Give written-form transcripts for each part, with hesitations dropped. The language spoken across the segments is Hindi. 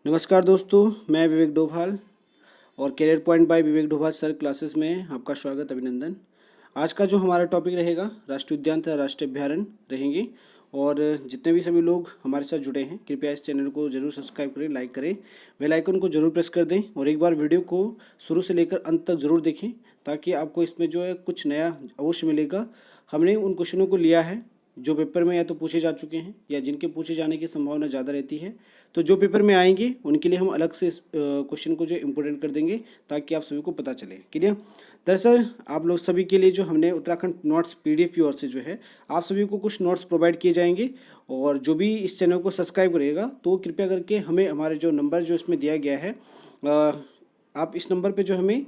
नमस्कार दोस्तों, मैं विवेक डोभाल और career point by Vivek Doval sir classes में आपका स्वागत, अभिनंदन। आज का जो हमारा टॉपिक रहेगा राष्ट्रीय उद्यान तथा राष्ट्रीय अभ्यारण्य रहेंगे। और जितने भी सभी लोग हमारे साथ जुड़े हैं, कृपया इस चैनल को जरूर सब्सक्राइब करें, लाइक करें, बेल आइकन को जरूर प्रेस कर दें और एक बार वीडियो को शुरू से लेकर अंत तक ज़रूर देखें, ताकि आपको इसमें जो है कुछ नया अवश्य मिलेगा। हमने उन क्वेश्चनों को लिया है जो पेपर में या तो पूछे जा चुके हैं या जिनके पूछे जाने की संभावना ज़्यादा रहती है, तो जो पेपर में आएंगे उनके लिए हम अलग से इस क्वेश्चन को जो इम्पोर्टेंट कर देंगे, ताकि आप सभी को पता चले। क्लियर? दरअसल आप लोग सभी के लिए जो हमने उत्तराखंड नोट्स पीडीएफ की ओर से जो है आप सभी को कुछ नोट्स प्रोवाइड किए जाएंगे। और जो भी इस चैनल को सब्सक्राइब करेगा तो कृपया करके हमें हमारे जो नंबर जो इसमें दिया गया है, आप इस नंबर पे जो हमें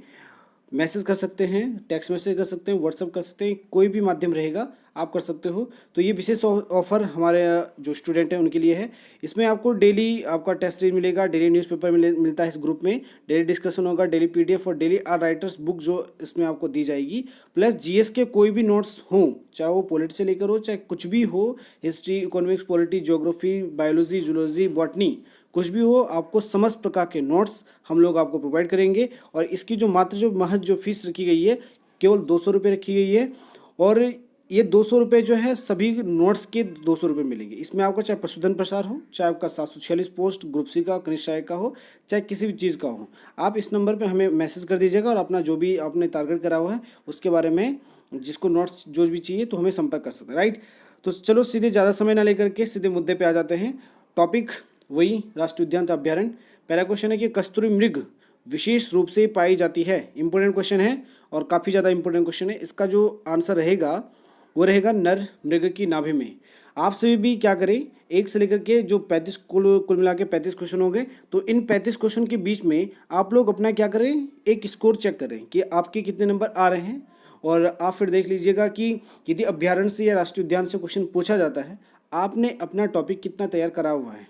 मैसेज कर सकते हैं, टेक्स्ट मैसेज कर सकते हैं, व्हाट्सअप कर सकते हैं, कोई भी माध्यम रहेगा आप कर सकते हो। तो ये विशेष ऑफर हमारे जो स्टूडेंट हैं उनके लिए है। इसमें आपको डेली आपका टेस्ट सीरीज मिलेगा, डेली न्यूज़पेपर मिलता है इस ग्रुप में, डेली डिस्कशन होगा, डेली पीडीएफ और डेली आर राइटर्स बुक जो इसमें आपको दी जाएगी। प्लस जीएस के कोई भी नोट्स हों, चाहे वो पॉलिटी से लेकर हो, चाहे कुछ भी हो, history, economics, polity, geography, biology, zoology, botany, कुछ भी हो, आपको समस्त प्रकार के नोट्स हम लोग आपको प्रोवाइड करेंगे। और इसकी जो महज जो फीस रखी गई है केवल 200 रुपये रखी गई है। और ये 200 रुपये जो है सभी नोट्स के 200 रुपये मिलेंगे। इसमें आपका चाहे पशुधन प्रसार हो, चाहे आपका 746 पोस्ट ग्रुप सी का, कनिष्ठ सहायक का हो, चाहे किसी भी चीज़ का हो, आप इस नंबर पे हमें मैसेज कर दीजिएगा और अपना जो भी आपने टारगेट करा हुआ है उसके बारे में, जिसको नोट्स जो भी चाहिए तो हमें संपर्क कर सकते हैं। राइट? तो चलो सीधे ज़्यादा समय ना लेकर के सीधे मुद्दे पे आ जाते हैं। टॉपिक वही राष्ट्रीय उद्यान तथा अभ्यारण्य। पहला क्वेश्चन है कि कस्तूरी मृग विशेष रूप से पाई जाती है। इंपॉर्टेंट क्वेश्चन है और काफ़ी ज़्यादा इंपॉर्टेंट क्वेश्चन है। इसका जो आंसर रहेगा वो रहेगा नर मृग की नाभि में। आप सभी भी क्या करें, एक से लेकर के जो 35 कुल मिला के 35 क्वेश्चन हो गए, तो इन 35 क्वेश्चन के बीच में आप लोग अपना क्या करें, एक स्कोर चेक करें कि आपके कितने नंबर आ रहे हैं। और आप फिर देख लीजिएगा कि यदि अभ्यारण्य से या राष्ट्रीय उद्यान से क्वेश्चन पूछा जाता है, आपने अपना टॉपिक कितना तैयार करा हुआ है।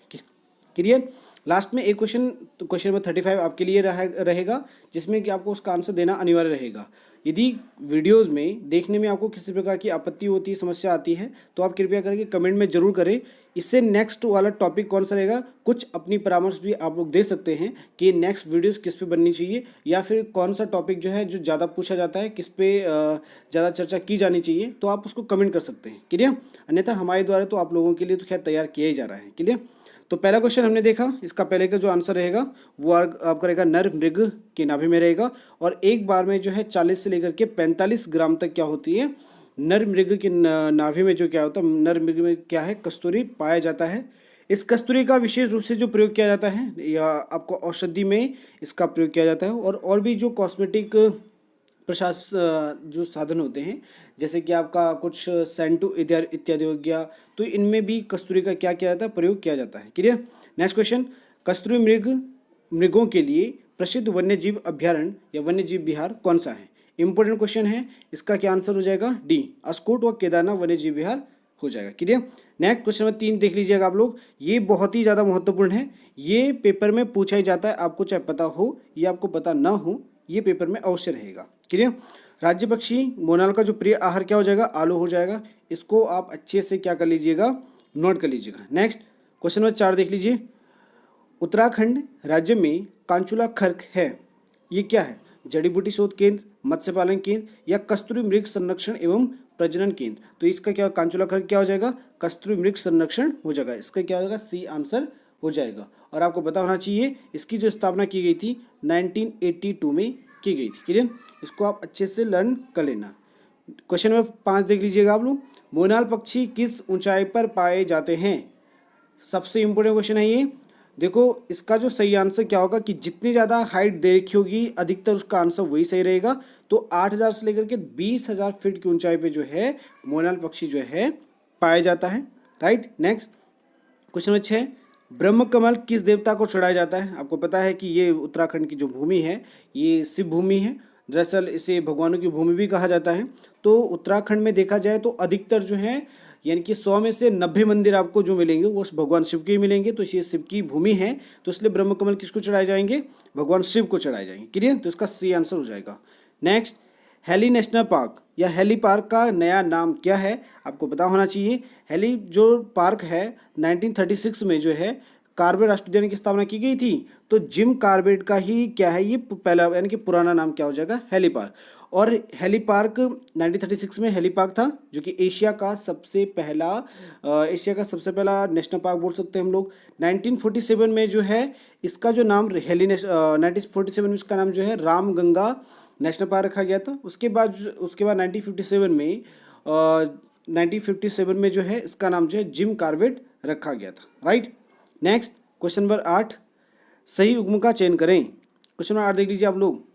क्लियर? लास्ट में एक क्वेश्चन नंबर 35 आपके लिए रहेगा, जिसमें कि आपको उसका आंसर देना अनिवार्य रहेगा। यदि वीडियोस में देखने में आपको किसी प्रकार की आपत्ति होती है, समस्या आती है, तो आप कृपया करके कमेंट में जरूर करें। इससे नेक्स्ट वाला टॉपिक कौन सा रहेगा, कुछ अपनी परामर्श भी आप लोग दे सकते हैं कि नेक्स्ट वीडियोस किस पे बननी चाहिए, या फिर कौन सा टॉपिक जो है जो ज़्यादा पूछा जाता है, किस पे ज़्यादा चर्चा की जानी चाहिए, तो आप उसको कमेंट कर सकते हैं। क्लियर? अन्यथा हमारे द्वारा तो आप लोगों के लिए तो खैर तैयार किया ही जा रहा है। क्लियर? तो पहला क्वेश्चन हमने देखा, इसका पहले का जो आंसर रहेगा वो आपका रहेगा नर मृग की नाभि में रहेगा। और एक बार में जो है 40 से लेकर के 45 ग्राम तक क्या होती है, नर मृग की नाभि में जो क्या होता है, नर मृग में क्या है, कस्तूरी पाया जाता है। इस कस्तूरी का विशेष रूप से जो प्रयोग किया जाता है, या आपको औषधि में इसका प्रयोग किया जाता है। और भी जो कॉस्मेटिक जो साधन होते हैं, जैसे कि आपका कुछ सेंटू इत्यादि हो गया, तो इनमें भी कस्तूरी का क्या किया जाता है, प्रयोग किया जाता है। क्लियर? नेक्स्ट क्वेश्चन, कस्तूरी मृगों के लिए प्रसिद्ध वन्यजीव अभ्यारण्य या वन्यजीव विहार कौन सा है? इंपॉर्टेंट क्वेश्चन है। इसका क्या आंसर हो जाएगा? डी, अस्कोट व केदारनाथ वन्यजीव विहार हो जाएगा। क्लियर? नेक्स्ट क्वेश्चन नंबर 3 देख लीजिएगा आप लोग, ये बहुत ही ज़्यादा महत्वपूर्ण है। ये पेपर में पूछा ही जाता है, आपको चाहे पता हो या आपको पता ना हो, ये पेपर में अवश्य रहेगा। क्लियर? राज्य पक्षी मोनाल का जो प्रिय आहार क्या हो जाएगा? आलू हो जाएगा। इसको आप अच्छे से क्या कर लीजिएगा, नोट कर लीजिएगा। नेक्स्ट क्वेश्चन नंबर 4 देख लीजिए, उत्तराखंड राज्य में कांचुला खर्क है, ये क्या है? जड़ी बूटी शोध केंद्र, मत्स्य पालन केंद्र, या कस्तूरी मृग संरक्षण एवं प्रजनन केंद्र? तो इसका क्या, कांचुला खर्क क्या हो जाएगा? कस्तूरी मृग संरक्षण हो जाएगा। इसका क्या होगा? सी आंसर हो जाएगा। और आपको पता होना चाहिए इसकी जो स्थापना की गई थी 1982 में की गई थी। क्लियर? इसको आप अच्छे से लर्न कर लेना। क्वेश्चन नंबर 5 देख लीजिएगा आप लोग, मोनाल पक्षी किस ऊंचाई पर पाए जाते हैं? सबसे इंपॉर्टेंट क्वेश्चन है ये। देखो इसका जो सही आंसर क्या होगा कि जितनी ज़्यादा हाइट दे रखी होगी अधिकतर उसका आंसर वही सही रहेगा। तो 8000 से लेकर के 20000 फीट की ऊंचाई पे जो है मोनाल पक्षी जो है पाया जाता है। राइट? नेक्स्ट क्वेश्चन नंबर 6, ब्रह्म कमल किस देवता को चढ़ाया जाता है? आपको पता है कि ये उत्तराखंड की जो भूमि है ये शिव भूमि है। दरअसल इसे भगवानों की भूमि भी कहा जाता है। तो उत्तराखंड में देखा जाए तो अधिकतर जो है, यानी कि 100 में से 90 मंदिर आपको जो मिलेंगे वो भगवान शिव के ही मिलेंगे। तो ये शिव की भूमि है, तो इसलिए ब्रह्म कमल किसको चढ़ाए जाएंगे? भगवान शिव को चढ़ाए जाएंगे। क्लियर? तो इसका सी आंसर हो जाएगा। नेक्स्ट, हेली नेशनल पार्क या हेली पार्क का नया नाम क्या है? आपको पता होना चाहिए। हेली जो पार्क है 1936 में जो है कार्बेट राष्ट्रीय उद्यान की स्थापना की गई थी? तो जिम कार्बेट का ही क्या है, ये पहला यानी कि पुराना नाम क्या हो जाएगा, हेली पार्क। और हेली पार्क 1936 में हेली पार्क था, जो कि एशिया का सबसे पहला नेशनल पार्क बोल सकते हैं हम लोग। 1947 में जो है इसका जो नाम 1947 में इसका नाम जो है रामगंगा नेशनल पार्क रखा गया था। उसके बाद 1957 में जो है इसका नाम जो है जिम कार्बेट रखा गया था, राइट। नेक्स्ट क्वेश्चन नंबर 8, सही उद्गम का चयन करें। क्वेश्चन नंबर 8 देख लीजिए आप लोग।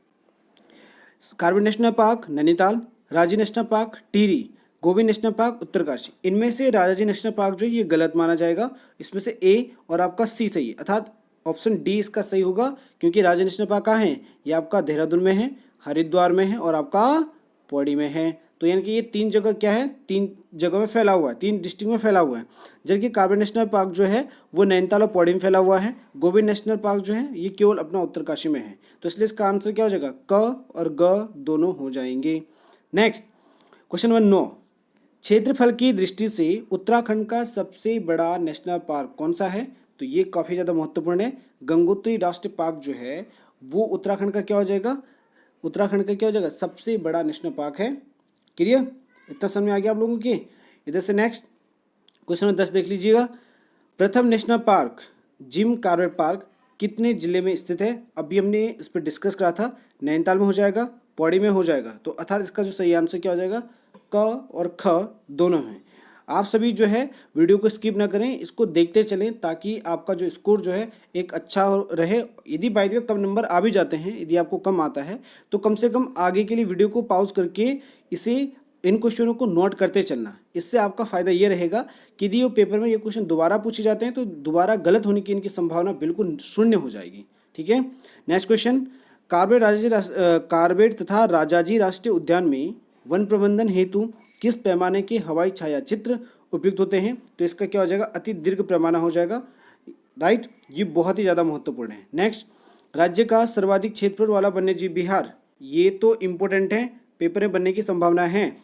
Corbett national park Nainital, Rajaji national park Tehri, Govind national park Uttarkashi. इनमें से राजाजी नेशनल पार्क जो है ये गलत माना जाएगा। इसमें से ए और आपका सी सही है, अर्थात ऑप्शन डी इसका सही होगा, क्योंकि राजाजी नेशनल पार्क कहाँ है, ये आपका देहरादून में है, हरिद्वार में है और आपका पौड़ी में है। तो यानी कि ये 3 जगह क्या है, 3 जगह में फैला हुआ है, 3 डिस्ट्रिक्ट में फैला हुआ है। जबकि कार्बेट नेशनल पार्क जो है वो नैनीताल और पौड़ी में फैला हुआ है। गोविंद नेशनल पार्क जो है ये केवल अपना उत्तरकाशी में है। तो इसलिए इसका आंसर क्या हो जाएगा, क और ग दोनों हो जाएंगे। नेक्स्ट क्वेश्चन नंबर 9, क्षेत्रफल की दृष्टि से उत्तराखंड का सबसे बड़ा नेशनल पार्क कौन सा है? तो ये काफ़ी ज़्यादा महत्वपूर्ण है। गंगोत्री राष्ट्रीय पार्क जो है वो उत्तराखंड का क्या हो जाएगा, उत्तराखंड का क्या हो जाएगा, सबसे बड़ा नेशनल पार्क है। क्लियर, इतना समझ में आ गया आप लोगों के। इधर से नेक्स्ट क्वेश्चन नंबर 10 देख लीजिएगा। प्रथम national park Jim Corbett park कितने जिले में स्थित है? अभी हमने इस पर डिस्कस करा था, नैनीताल में हो जाएगा, पौड़ी में हो जाएगा। तो अर्थात इसका जो सही आंसर क्या हो जाएगा, क और ख दोनों हैं। आप सभी जो है वीडियो को स्किप ना करें, इसको देखते चलें ताकि आपका जो स्कोर जो है एक अच्छा रहे। यदि बाय द वे कम नंबर आ भी जाते हैं, यदि आपको कम आता है तो कम से कम आगे के लिए वीडियो को पॉज करके इन क्वेश्चनों को नोट करते चलना। इससे आपका फ़ायदा ये रहेगा कि यदि वो पेपर में ये क्वेश्चन दोबारा पूछे जाते हैं तो दोबारा गलत होने की इनकी संभावना बिल्कुल शून्य हो जाएगी। ठीक है। नेक्स्ट क्वेश्चन, कार्बेट तथा राजाजी राष्ट्रीय उद्यान में वन प्रबंधन हेतु किस पैमाने के हवाई छायाचित्र उपयुक्त होते हैं? तो इसका क्या हो जाएगा, अति दीर्घ पैमाना हो जाएगा, राइट। ये बहुत ही ज़्यादा महत्वपूर्ण है। नेक्स्ट, राज्य का सर्वाधिक क्षेत्रफल वाला वन्यजीव विहार, ये तो इम्पोर्टेंट है, पेपर में बनने की संभावना है।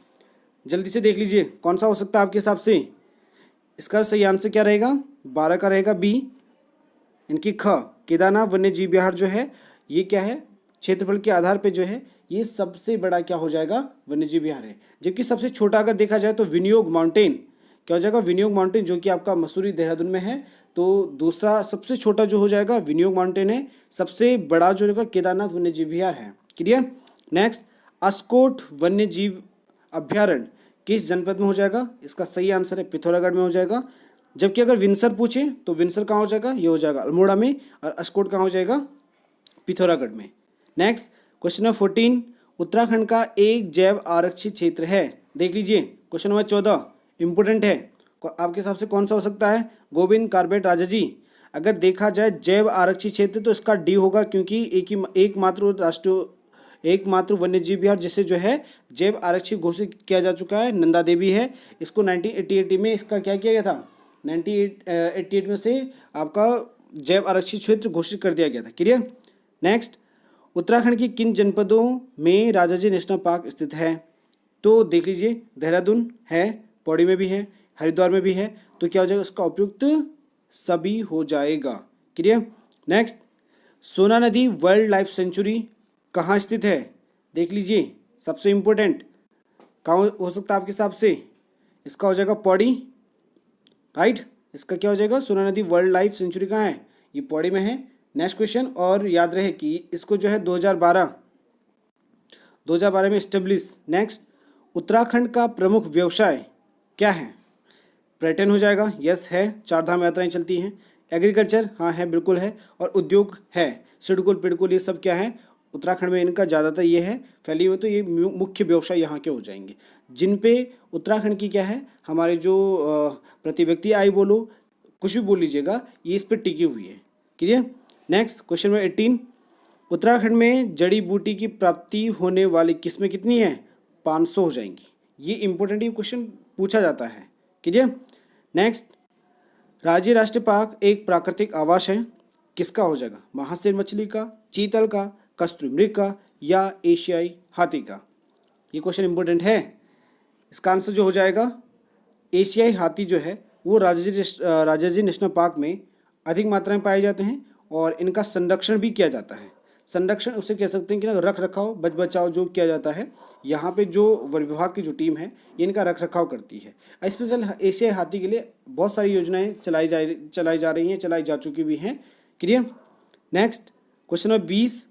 जल्दी से देख लीजिए कौन सा हो सकता है आपके हिसाब से। इसका सही आंसर क्या रहेगा, 12 का रहेगा बी, इनकी ख। केदारनाथ वन्यजीव विहार जो है ये क्या है, क्षेत्रफल के आधार पे जो है ये सबसे बड़ा क्या हो जाएगा, वन्यजीव विहार है। जबकि सबसे छोटा अगर देखा जाए तो विनियोग माउंटेन क्या हो जाएगा, विनियोग माउंटेन जो कि आपका मसूरी देहरादून में है। तो दूसरा सबसे छोटा जो हो जाएगा विनियोग माउंटेन है, सबसे बड़ा जो होगा केदारनाथ वन्यजीव विहार है। क्लियर। नेक्स्ट, अस्कोट वन्यजीव अभ्यारण्य किस जनपद में हो जाएगा? इसका सही आंसर है पिथौरागढ़ में हो जाएगा। जबकि अगर विंसर पूछे तो विंसर कहाँ हो जाएगा, ये हो जाएगा अल्मोड़ा में, और अस्कोट कहाँ हो जाएगा, पिथौरागढ़ में। नेक्स्ट क्वेश्चन नंबर 14, उत्तराखंड का एक जैव आरक्षित क्षेत्र है। देख लीजिए क्वेश्चन नंबर 14 इंपोर्टेंट है, आपके हिसाब से कौन सा हो सकता है, गोविंद, कार्बेट, राजाजी। अगर देखा जाए जैव आरक्षित क्षेत्र तो इसका डी होगा, क्योंकि एकमात्र वन्यजीव विहार जिसे जो है जैव आरक्षित घोषित किया जा चुका है नंदा देवी है। इसको 1988 में इसका क्या किया गया था, 1988 में से आपका जैव आरक्षित क्षेत्र घोषित कर दिया गया था। क्लियर। नेक्स्ट, उत्तराखंड की किन जनपदों में राजाजी नेशनल पार्क स्थित है? तो देख लीजिए देहरादून है, पौड़ी में भी है, हरिद्वार में भी है। तो क्या हो जाएगा, उसका उपयुक्त सभी हो जाएगा। क्लियर। नेक्स्ट, सोना नदी वाइल्ड लाइफ सेंचुरी कहाँ स्थित है? देख लीजिए सबसे इम्पोर्टेंट कहाँ हो सकता है आपके हिसाब से, इसका हो जाएगा पौड़ी, राइट। इसका क्या हो जाएगा, सोना नदी वर्ल्ड लाइफ सेंचुरी कहाँ है, ये पौड़ी में है। नेक्स्ट क्वेश्चन, और याद रहे कि इसको जो है 2012 में इस्टेब्लिश। नेक्स्ट, उत्तराखंड का प्रमुख व्यवसाय क्या है? पर्यटन हो जाएगा, यस है, 4 धाम यात्राएं चलती हैं। एग्रीकल्चर, हाँ है, बिल्कुल है। और उद्योग है, सिडकुल पिडकुल ये सब क्या है, उत्तराखंड में इनका ज़्यादातर ये है फैली हुई। तो ये मुख्य व्यवसाय यहाँ के हो जाएंगे, जिन पे उत्तराखंड की क्या है, हमारे जो प्रति व्यक्ति आय बोलो, कुछ भी बोल लीजिएगा, ये इस पर टिकी हुई है। Clear. Next question number 18, Uttarakhand में जड़ी बूटी की प्राप्ति होने वाली किस्में कितनी है? 500 हो जाएंगी। ये इंपॉर्टेंट क्वेश्चन पूछा जाता है। क्लियर। नेक्स्ट, राज्य राष्ट्रीय पार्क एक प्राकृतिक आवास है, किसका हो जाएगा? महासेर मछली का, चीतल का, कस्तूरी मृग का, या एशियाई हाथी का? ये क्वेश्चन इंपॉर्टेंट है। इसका आंसर जो हो जाएगा एशियाई हाथी जो है वो राजाजी नेशनल पार्क में अधिक मात्रा में पाए जाते हैं और इनका संरक्षण भी किया जाता है। संरक्षण उसे कह सकते हैं कि ना रख रखाव बच बचाव जो किया जाता है, यहाँ पे जो वन विभाग की जो टीम है ये इनका रख रखाव करती है। स्पेशल एशियाई हाथी के लिए बहुत सारी योजनाएं चलाई जा रही हैं, चलाई जा चुकी भी हैं। Clear. Next question number 20,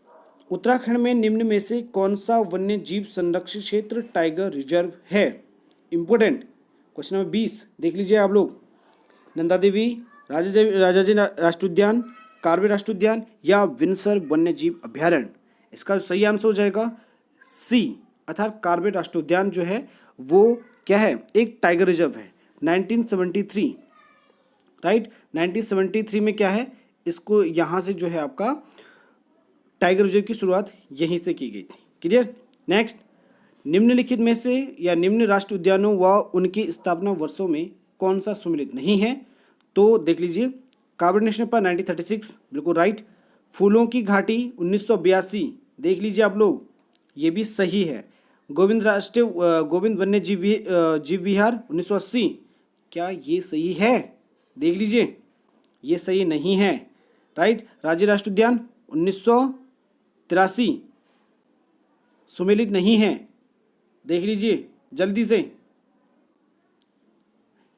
Uttarakhand में निम्न में से कौन सा वन्य जीव संरक्षित क्षेत्र टाइगर रिजर्व है? इंपोर्टेंट क्वेश्चन नंबर 20 देख लीजिए आप लोग। नंदा देवी राजाजी राष्ट्रीय उद्यान, कार्बे राष्ट्रीय उद्यान या विंसर वन्य जीव अभ्यारण्य? इसका सही आंसर हो जाएगा सी, अर्थात कार्बे राष्ट्रीय उद्यान जो है वो क्या है, एक टाइगर रिजर्व है। 1973 राइट, 1973 में क्या है, इसको यहाँ से जो है आपका टाइगर रिजर्व की शुरुआत यहीं से की गई थी। क्लियर। नेक्स्ट, निम्नलिखित में से या निम्न राष्ट्रीय उद्यानों व उनकी स्थापना वर्षों में कौन सा सम्मिलित नहीं है? तो देख लीजिए, कार्बन नेशनल पार्क 1936 बिल्कुल राइट। फूलों की घाटी 1982 देख लीजिए आप लोग, ये भी सही है। गोविंद वन्य जीव विहार 1980, क्या ये सही है? देख लीजिए, ये सही नहीं है। राइट। राज्य राष्ट्रीय उद्यान 1983 सम्मिलित नहीं है, देख लीजिए जल्दी से,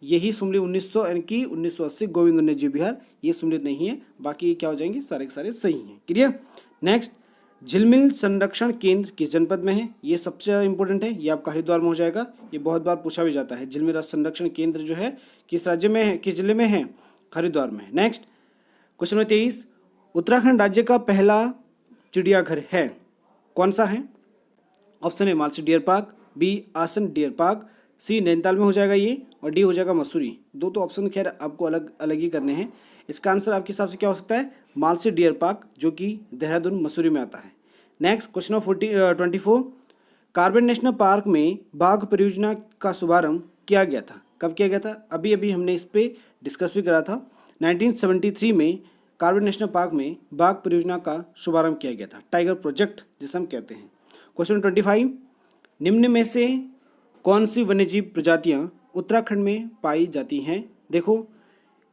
यही सम्मिलित 1980 गोविंद वन्य जीव विहार ये सम्मिलित नहीं है, बाकी ये क्या हो जाएंगे, सारे के सारे सही हैं। क्लियर। नेक्स्ट, झिलमिल संरक्षण केंद्र किस जनपद में है? ये सबसे ज़्यादा इंपॉर्टेंट है, ये आपका हरिद्वार में हो जाएगा, ये बहुत बार पूछा भी जाता है। झिलमिल संरक्षण केंद्र जो है किस राज्य में है, किस जिले में है? हरिद्वार में। नेक्स्ट क्वेश्चन नंबर 23, उत्तराखंड राज्य का पहला चिड़ियाघर है, कौन सा है? Option A Malsi deer park, B Asan deer park, C Nainital में हो जाएगा ये, और डी हो जाएगा मसूरी। दो तो ऑप्शन खैर आपको अलग अलग ही करने हैं। इसका आंसर आपके हिसाब से क्या हो सकता है? मालसी डियर पार्क, जो कि देहरादून मसूरी में आता है। Next question number 24, carbon national park में बाघ परियोजना का शुभारंभ किया गया था, कब किया गया था? अभी अभी हमने इस पर डिस्कस भी करा था। 1973 में कार्बन नेशनल पार्क में बाघ परियोजना का शुभारंभ किया गया था, टाइगर प्रोजेक्ट जिसे हम कहते हैं। क्वेश्चन 25, निम्न में से कौन सी वन्यजीव प्रजातियां उत्तराखंड में पाई जाती हैं? देखो,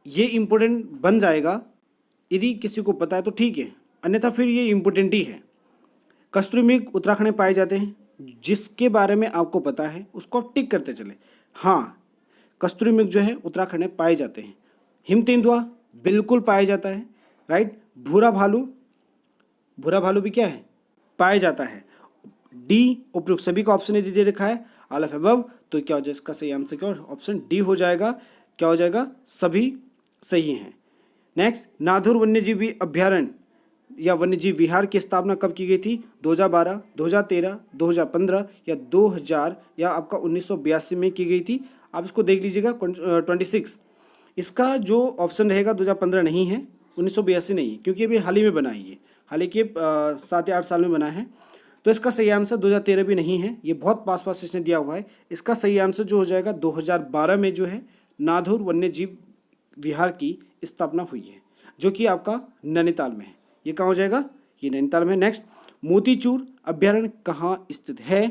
ये इम्पोर्टेंट बन जाएगा, यदि किसी को पता है तो ठीक है, अन्यथा फिर ये इम्पोर्टेंट ही है। कस्तूरी मृग उत्तराखंड में पाए जाते हैं, जिसके बारे में आपको पता है उसको आप टिक करते चले। हाँ, कस्तूरी मृग जो है उत्तराखंड में पाए जाते हैं। हिम तेंदुआ बिल्कुल पाया जाता है। राइट। भूरा भालू भी क्या है, पाया जाता है। डी उपयुक्त सभी का ऑप्शन यदि दे रखा है ऑल ऑफ अबव, तो क्या हो जाएगा, इसका सही आंसर क्या ऑप्शन डी हो जाएगा। क्या हो जाएगा, सभी सही हैं। नेक्स्ट, नाथुर वन्यजीव अभ्यारण्य या वन्यजीव विहार की स्थापना कब की गई थी? 2012, 2013, 2015 या 2000 या आपका 1982 में की गई थी। आप इसको देख लीजिएगा 26। इसका जो ऑप्शन रहेगा 2015 नहीं है, 1982 नहीं है, क्योंकि अभी हाल ही में बना है, ये हाल ही के 7 या 8 साल में बना है। तो इसका सही आंसर 2013 भी नहीं है, ये बहुत पास इसने दिया हुआ है। इसका सही आंसर जो हो जाएगा 2012 में जो है नाथुर वन्यजीव विहार की स्थापना हुई है, जो कि आपका नैनीताल में है। ये कहाँ हो जाएगा, ये नैनीताल में। नेक्स्ट, मोतीचूर अभ्यारण्य कहाँ स्थित है?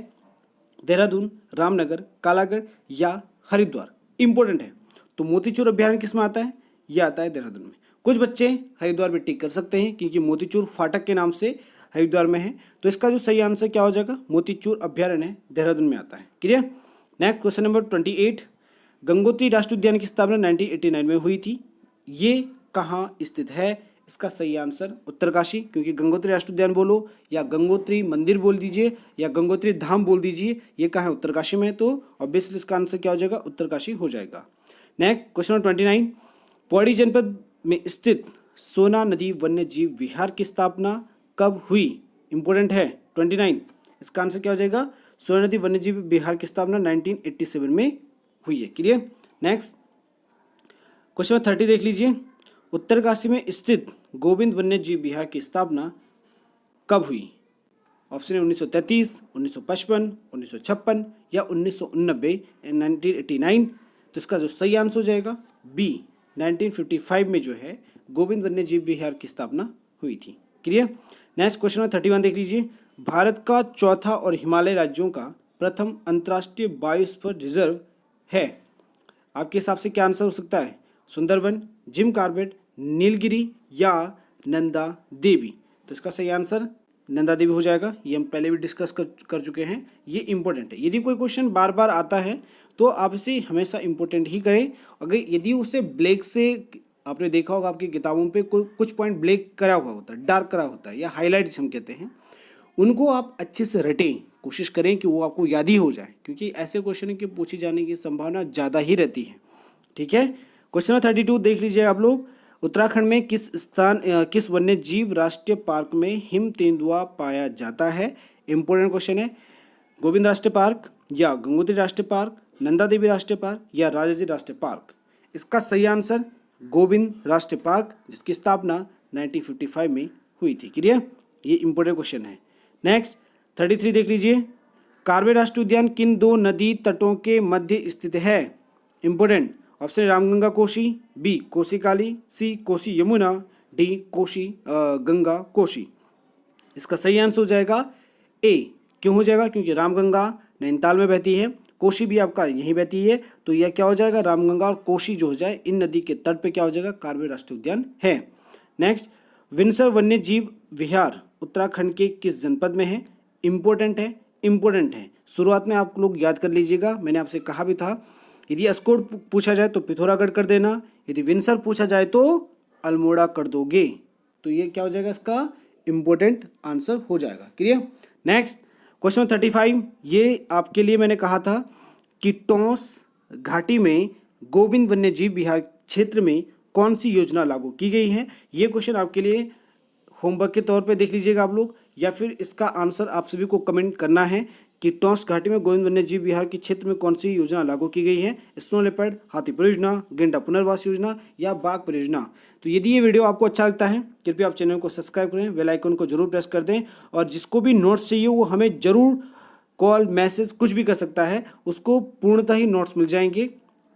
देहरादून, रामनगर, कालागढ़ या हरिद्वार? इंपॉर्टेंट है। तो मोतीचूर अभ्यारण्य किस में आता है? ये आता है देहरादून में। कुछ बच्चे हरिद्वार में टिक कर सकते हैं, क्योंकि मोतीचूर फाटक के नाम से हरिद्वार में है। तो इसका जो सही आंसर क्या हो जाएगा, मोतीचूर अभ्यारण्य देहरादून में आता है। Clear. Next question number 28, Gangotri राष्ट्रीय उद्यान की स्थापना 1989 में हुई थी, ये कहाँ स्थित है? इसका सही आंसर उत्तरकाशी, क्योंकि गंगोत्री राष्ट्रीय उद्यान बोलो या गंगोत्री मंदिर बोल दीजिए या गंगोत्री धाम बोल दीजिए, ये कहाँ है? उत्तरकाशी में। तो ऑब्वियसली इसका आंसर क्या हो जाएगा, उत्तरकाशी हो जाएगा। नेक्स्ट क्वेश्चन नंबर 29, पौड़ी जनपद में स्थित सोना नदी वन्य जीव विहार की स्थापना कब हुई? इंपोर्टेंट है 29, इसका आंसर क्या हो जाएगा, सोना नदी वन्य जीव विहार की स्थापना 1987 में हुई है। क्लियर। नेक्स्ट क्वेश्चन नंबर 30 देख लीजिए, उत्तरकाशी में स्थित गोविंद वन्य जीव विहार की स्थापना कब हुई? ऑप्शन है 1933, 1955, 1956 या 1989, 1989। तो इसका जो सही आंसर हो जाएगा बी, 1955 में जो है गोविंद वन्य जीव विहार की स्थापना हुई थी। क्लियर। नेक्स्ट क्वेश्चन नंबर 31 देख लीजिए, भारत का चौथा और हिमालय राज्यों का प्रथम अंतर्राष्ट्रीय बायोस्फीयर रिजर्व है, आपके हिसाब से क्या आंसर हो सकता है? सुंदरवन, जिम कॉर्बेट, नीलगिरी या नंदा देवी। तो इसका सही आंसर नंदा देवी हो जाएगा। ये हम पहले भी डिस्कस कर चुके हैं, ये इंपॉर्टेंट है। यदि कोई क्वेश्चन बार बार आता है तो आप इसे हमेशा इंपॉर्टेंट ही करें। अगर यदि उसे ब्लैक से, आपने देखा होगा आपकी किताबों पे कुछ पॉइंट ब्लैक करा हुआ होता है, डार्क करा होता है या हाईलाइट जिसे हम कहते हैं, उनको आप अच्छे से रटें, कोशिश करें कि वो आपको याद ही हो जाए, क्योंकि ऐसे क्वेश्चन के पूछे जाने की संभावना ज़्यादा ही रहती है। ठीक है, क्वेश्चन नंबर 32 देख लीजिए आप लोग। उत्तराखंड में किस वन्य जीव राष्ट्रीय पार्क में हिम तेंदुआ पाया जाता है? इंपोर्टेंट क्वेश्चन है। गोविंद राष्ट्रीय पार्क या गंगोत्री राष्ट्रीय पार्क, नंदा देवी राष्ट्रीय पार्क या राजाजी राष्ट्रीय पार्क? इसका सही आंसर गोविंद राष्ट्रीय पार्क, जिसकी स्थापना 1955 में हुई थी। क्लियर, ये इंपोर्टेंट क्वेश्चन है। नेक्स्ट 33 देख लीजिए। कार्बे राष्ट्रीय उद्यान किन दो नदी तटों के मध्य स्थित है? Important option: Ramganga Kosi, B Kosi Kali, C Kosi Yamuna, D Kosi Ganga Kosi. इसका सही आंसर हो जाएगा ए। क्यों हो जाएगा? क्योंकि रामगंगा नैनीताल में बहती है, कोसी भी आपका यहीं बहती है, तो यह क्या हो जाएगा? रामगंगा और कोसी जो हो जाए, इन नदी के तट पे क्या हो जाएगा? कार्बे राष्ट्रीय उद्यान है। नेक्स्ट, विंसर वन्य जीव विहार उत्तराखंड के किस जनपद में है? इंपॉर्टेंट है, इंपॉर्टेंट है। शुरुआत में आप लोग याद कर लीजिएगा, मैंने आपसे कहा भी था, यदि अस्कोट पूछा जाए तो पिथौरागढ़ कर देना, यदि विंसर पूछा जाए तो अल्मोड़ा कर दोगे। तो ये क्या हो जाएगा? इसका इंपॉर्टेंट आंसर हो जाएगा। क्लियर। नेक्स्ट क्वेश्चन 35, ये आपके लिए मैंने कहा था कि टोंस घाटी में गोविंद वन्य जीव विहार क्षेत्र में कौन सी योजना लागू की गई है? ये क्वेश्चन आपके लिए होमवर्क के तौर पे देख लीजिएगा आप लोग, या फिर इसका आंसर आप सभी को कमेंट करना है कि टोंस घाटी में गोविंद वन्य जीव विहार के क्षेत्र में कौन सी योजना लागू की गई है? स्नो लेपर्ड, हाथी परियोजना, गेंडा पुनर्वास योजना या बाघ परियोजना। तो यदि ये वीडियो आपको अच्छा लगता है, कृपया आप चैनल को सब्सक्राइब करें, बेल आइकन को जरूर प्रेस कर दें, और जिसको भी नोट्स चाहिए वो हमें जरूर कॉल, मैसेज कुछ भी कर सकता है, उसको पूर्णतः ही नोट्स मिल जाएंगे।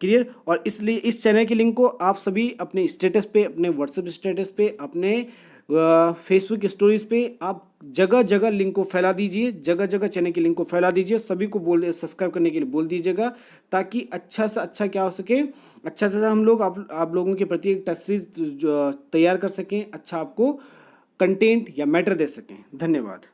क्लियर। और इसलिए इस चैनल की लिंक को आप सभी अपने स्टेटस पे, अपने व्हाट्सएप स्टेटस पे, अपने फेसबुक स्टोरीज पे आप जगह जगह लिंक को फैला दीजिए, जगह जगह चैनल की लिंक को फैला दीजिए, सभी को बोल सब्सक्राइब करने के लिए बोल दीजिएगा, ताकि अच्छा से अच्छा क्या हो सके, अच्छा से हम लोग आप लोगों के प्रति एक टेस्ट सीरीज तैयार कर सकें, अच्छा आपको कंटेंट या मैटर दे सकें। धन्यवाद।